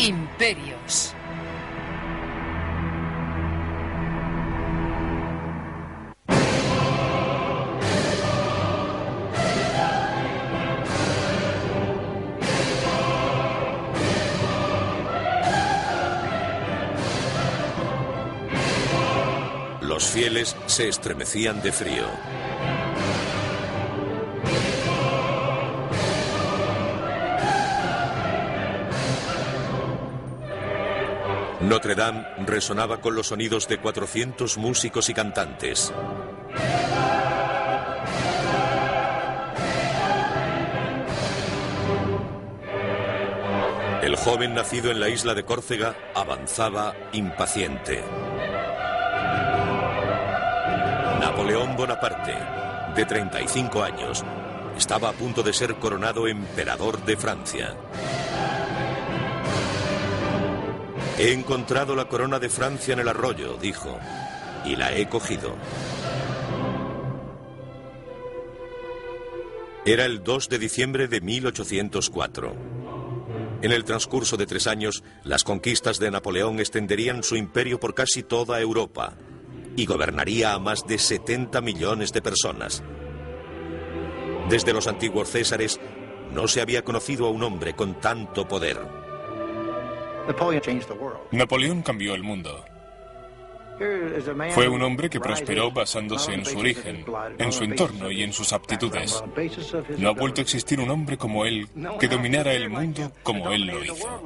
Imperios. Los fieles se estremecían de frío. Notre Dame resonaba con los sonidos de 400 músicos y cantantes. El joven nacido en la isla de Córcega avanzaba impaciente. Napoleón Bonaparte, de 35 años, estaba a punto de ser coronado emperador de Francia. He encontrado la corona de Francia en el arroyo, dijo, y la he cogido. Era el 2 de diciembre de 1804. En el transcurso de 3 años, las conquistas de Napoleón extenderían su imperio por casi toda Europa y gobernaría a más de 70 millones de personas. Desde los antiguos césares, no se había conocido a un hombre con tanto poder. Napoleón cambió el mundo. Fue un hombre que prosperó basándose en su origen, en su entorno y en sus aptitudes. No ha vuelto a existir un hombre como él que dominara el mundo como él lo hizo.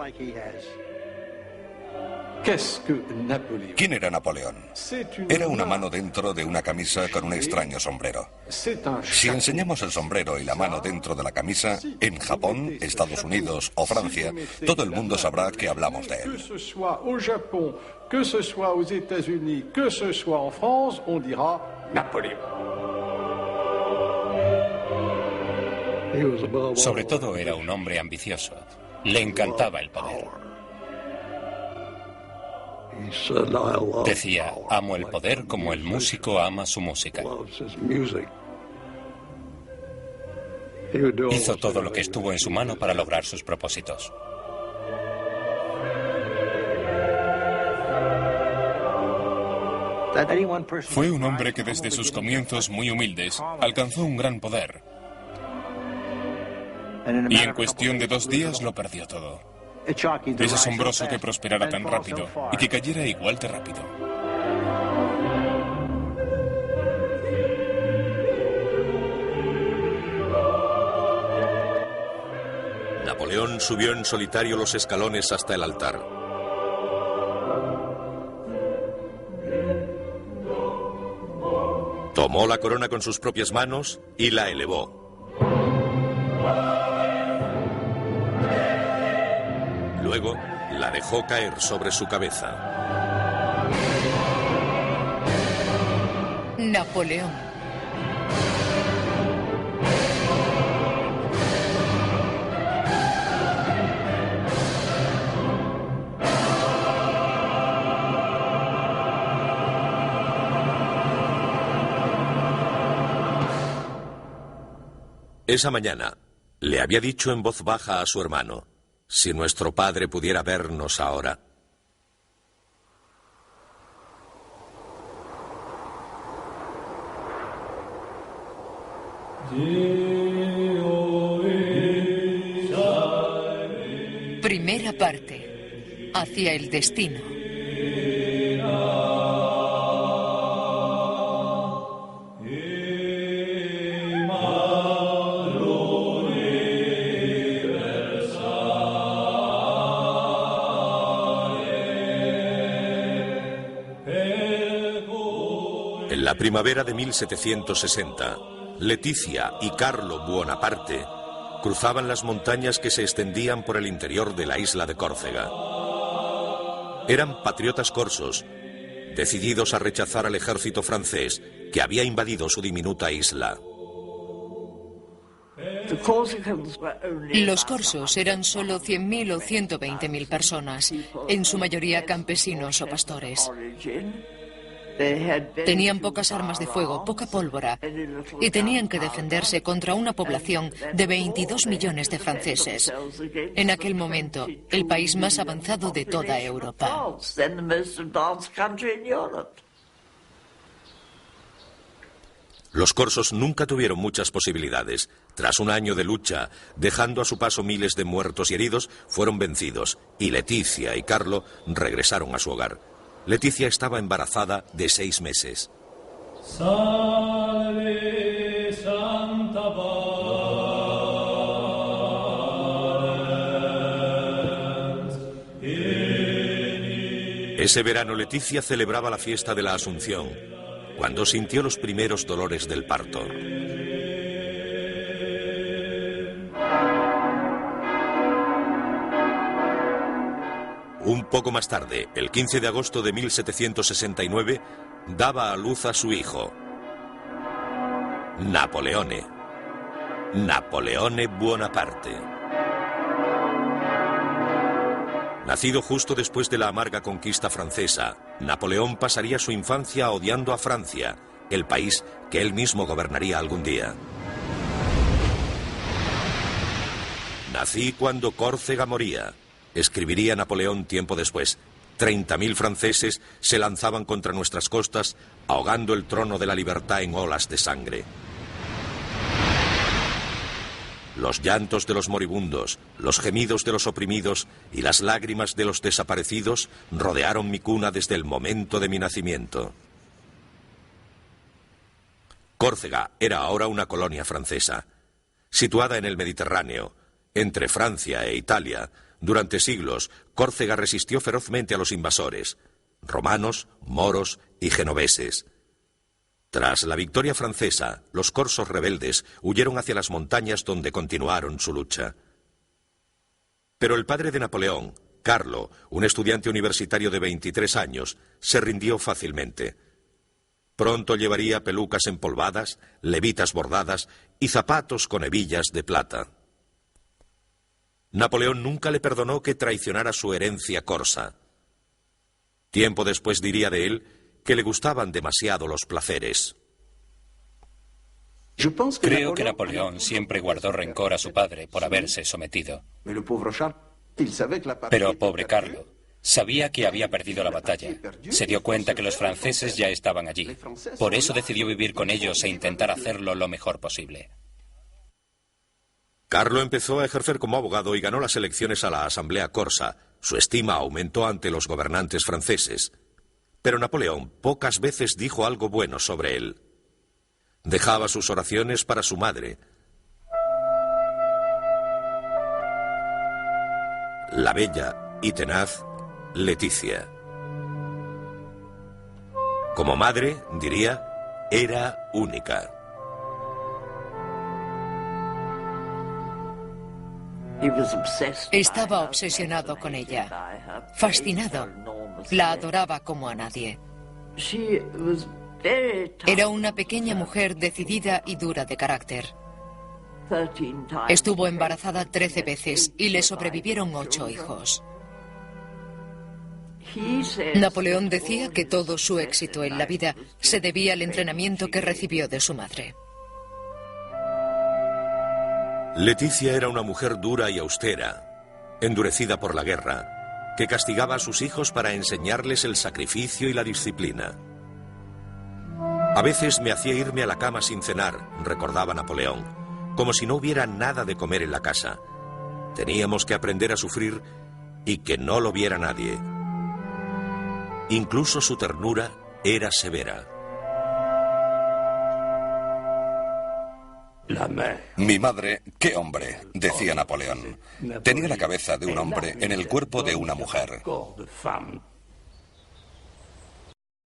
¿Quién era Napoleón? Era una mano dentro de una camisa con un extraño sombrero. Si enseñamos el sombrero y la mano dentro de la camisa, en Japón, Estados Unidos o Francia, todo el mundo sabrá que hablamos de él. Que ce soit aux États-Unis, que ce soit en France, on dira Napoléon. Sobre todo era un hombre ambicioso. Le encantaba el poder. Decía, amo el poder como el músico ama su música. Hizo todo lo que estuvo en su mano para lograr sus propósitos. Fue un hombre que desde sus comienzos muy humildes alcanzó un gran poder. Y en cuestión de 2 días lo perdió todo. Es asombroso que prosperara tan rápido y que cayera igual de rápido. Napoleón subió en solitario los escalones hasta el altar. Tomó la corona con sus propias manos y la elevó. Luego la dejó caer sobre su cabeza. Napoleón. Esa mañana le había dicho en voz baja a su hermano: si nuestro padre pudiera vernos ahora. Primera parte. Hacia el destino. En la primavera de 1760, Leticia y Carlo Buonaparte cruzaban las montañas que se extendían por el interior de la isla de Córcega. Eran patriotas corsos, decididos a rechazar al ejército francés que había invadido su diminuta isla. Los corsos eran solo 100.000 o 120.000 personas, en su mayoría campesinos o pastores. Tenían pocas armas de fuego, poca pólvora, y tenían que defenderse contra una población de 22 millones de franceses. En aquel momento, el país más avanzado de toda Europa. Los corsos nunca tuvieron muchas posibilidades. Tras un año de lucha, dejando a su paso miles de muertos y heridos, fueron vencidos, y Leticia y Carlo regresaron a su hogar. Leticia estaba embarazada de 6 meses. Salve Santa Valens. Ese verano Leticia celebraba la fiesta de la Asunción, cuando sintió los primeros dolores del parto. Un poco más tarde, el 15 de agosto de 1769, daba a luz a su hijo, Napoleone Bonaparte. Nacido justo después de la amarga conquista francesa, Napoleón pasaría su infancia odiando a Francia, el país que él mismo gobernaría algún día. Nací cuando Córcega moría, escribiría Napoleón tiempo después. 30.000 franceses se lanzaban contra nuestras costas, ahogando el trono de la libertad en olas de sangre. Los llantos de los moribundos, los gemidos de los oprimidos y las lágrimas de los desaparecidos rodearon mi cuna desde el momento de mi nacimiento. Córcega era ahora una colonia francesa. Situada en el Mediterráneo, entre Francia e Italia, durante siglos, Córcega resistió ferozmente a los invasores, romanos, moros y genoveses. Tras la victoria francesa, los corsos rebeldes huyeron hacia las montañas donde continuaron su lucha. Pero el padre de Napoleón, Carlo, un estudiante universitario de 23 años, se rindió fácilmente. Pronto llevaría pelucas empolvadas, levitas bordadas y zapatos con hebillas de plata. Napoleón nunca le perdonó que traicionara su herencia corsa. Tiempo después diría de él que le gustaban demasiado los placeres. Creo que Napoleón siempre guardó rencor a su padre por haberse sometido. Pero pobre Carlo, sabía que había perdido la batalla. Se dio cuenta que los franceses ya estaban allí. Por eso decidió vivir con ellos e intentar hacerlo lo mejor posible. Carlo empezó a ejercer como abogado y ganó las elecciones a la Asamblea Corsa. Su estima aumentó ante los gobernantes franceses. Pero Napoleón pocas veces dijo algo bueno sobre él. Dejaba sus oraciones para su madre, la bella y tenaz Leticia. Como madre, diría, era única. Estaba obsesionado con ella, fascinado. La adoraba como a nadie. Era una pequeña mujer decidida y dura de carácter. Estuvo embarazada 13 veces y le sobrevivieron 8 hijos. Napoleón decía que todo su éxito en la vida se debía al entrenamiento que recibió de su madre. Leticia era una mujer dura y austera, endurecida por la guerra, que castigaba a sus hijos para enseñarles el sacrificio y la disciplina. A veces me hacía irme a la cama sin cenar, recordaba Napoleón, como si no hubiera nada de comer en la casa. Teníamos que aprender a sufrir y que no lo viera nadie. Incluso su ternura era severa. Mi madre, qué hombre, decía Napoleón. Tenía la cabeza de un hombre en el cuerpo de una mujer.